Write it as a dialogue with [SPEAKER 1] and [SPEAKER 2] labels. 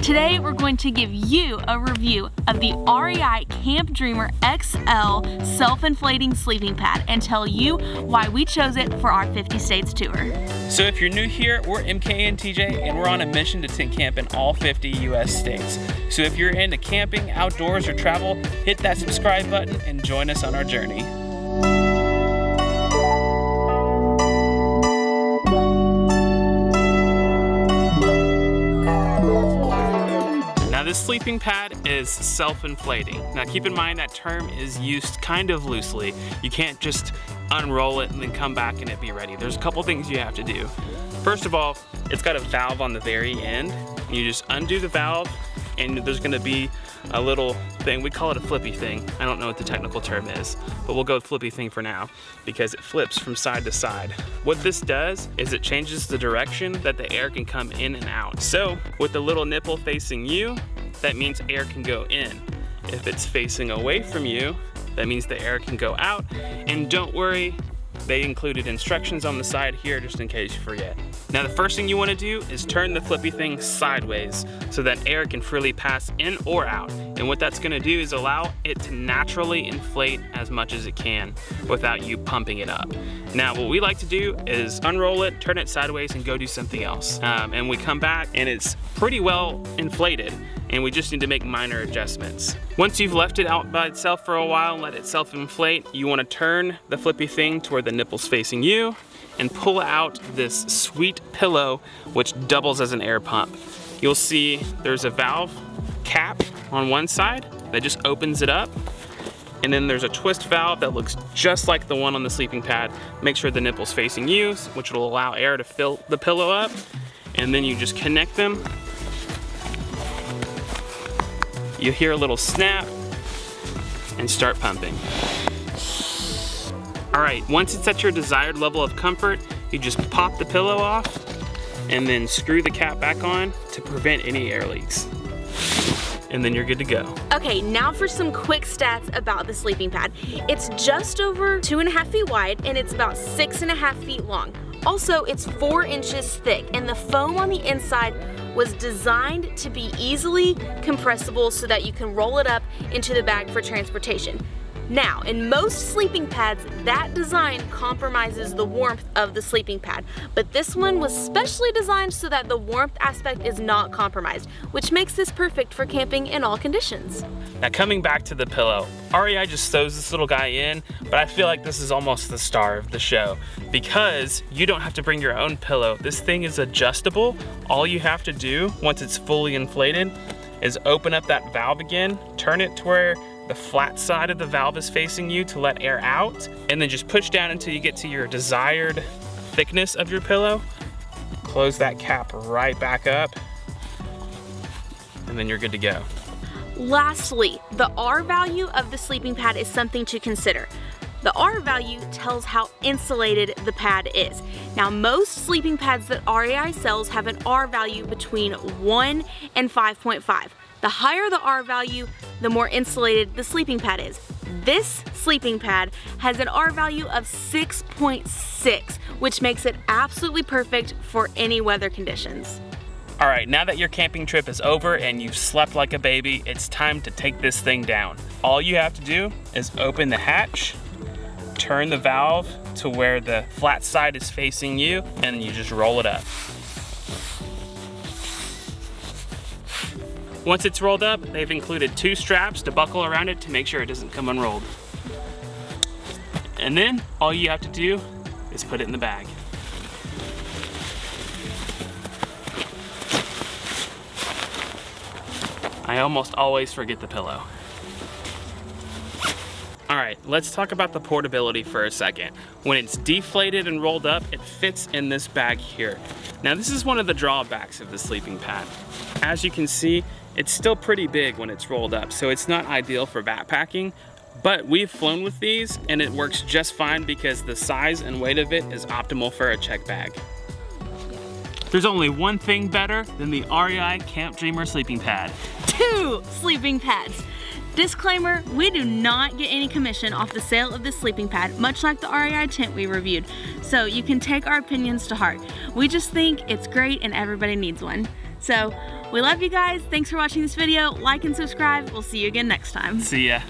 [SPEAKER 1] Today we're going to give you a review of the REI Camp Dreamer XL self-inflating sleeping pad and tell you why we chose it for our 50 states tour.
[SPEAKER 2] So if you're new here, we're MK and TJ and we're on a mission to tent camp in all 50 US states. So if you're into camping, outdoors, or travel, hit that subscribe button and join us on our journey. This sleeping pad is self-inflating. Now keep in mind that term is used kind of loosely. You can't just unroll it and then come back and it be ready. There's a couple things you have to do. First of all, it's got a valve on the very end. You just undo the valve and there's gonna be a little thing, we call it a flippy thing. I don't know what the technical term is, but we'll go with flippy thing for now because it flips from side to side. What this does is it changes the direction that the air can come in and out. So with the little nipple facing you, that means air can go in. If it's facing away from you, that means the air can go out. And don't worry, they included instructions on the side here just in case you forget. Now the first thing you want to do is turn the flippy thing sideways so that air can freely pass in or out. And what that's going to do is allow it to naturally inflate as much as it can without you pumping it up. Now what we like to do is unroll it, turn it sideways, and go do something else. And we come back and it's pretty well inflated, and we just need to make minor adjustments. Once you've left it out by itself for a while and let it self-inflate, you want to turn the flippy thing to where the nipple's facing you and pull out this sweet pillow which doubles as an air pump. You'll see there's a valve cap on one side that just opens it up, and then there's a twist valve that looks just like the one on the sleeping pad. Make sure the nipple's facing you, which will allow air to fill the pillow up, and then you just connect them. You hear a little snap and start pumping. All right, once it's at your desired level of comfort, you just pop the pillow off and then screw the cap back on to prevent any air leaks. And then you're good to go.
[SPEAKER 1] Okay, now for some quick stats about the sleeping pad. It's just over 2.5 feet wide and it's about 6.5 feet long. Also, it's 4 inches thick and the foam on the inside was designed to be easily compressible so that you can roll it up into the bag for transportation. Now, in most sleeping pads, that design compromises the warmth of the sleeping pad, but this one was specially designed so that the warmth aspect is not compromised, which makes this perfect for camping in all conditions.
[SPEAKER 2] Now coming back to the pillow, REI just throws this little guy in, but I feel like this is almost the star of the show because you don't have to bring your own pillow. This thing is adjustable. All you have to do once it's fully inflated is open up that valve again, turn it to where the flat side of the valve is facing you to let air out, and then just push down until you get to your desired thickness of your pillow. Close that cap right back up, and then you're good to go.
[SPEAKER 1] Lastly, the R value of the sleeping pad is something to consider. The R value tells how insulated the pad is. Now, most sleeping pads that REI sells have an R value between 1 and 5.5. The higher the R value, the more insulated the sleeping pad is. This sleeping pad has an R value of 6.6, which makes it absolutely perfect for any weather conditions.
[SPEAKER 2] All right, now that your camping trip is over and you've slept like a baby, it's time to take this thing down. All you have to do is open the hatch, turn the valve to where the flat side is facing you, and you just roll it up. Once it's rolled up, they've included 2 straps to buckle around it to make sure it doesn't come unrolled. And then all you have to do is put it in the bag. I almost always forget the pillow. All right, let's talk about the portability for a second. When it's deflated and rolled up, it fits in this bag here. Now this is one of the drawbacks of the sleeping pad. As you can see, it's still pretty big when it's rolled up, so it's not ideal for backpacking, but we've flown with these and it works just fine because the size and weight of it is optimal for a check bag. There's only one thing better than the REI Camp Dreamer sleeping pad.
[SPEAKER 1] 2 sleeping pads. Disclaimer, we do not get any commission off the sale of this sleeping pad, much like the REI tent we reviewed, so you can take our opinions to heart. We just think it's great and everybody needs one. So We love you guys. Thanks for watching this video. Like and subscribe. We'll see you again next time.
[SPEAKER 2] See ya.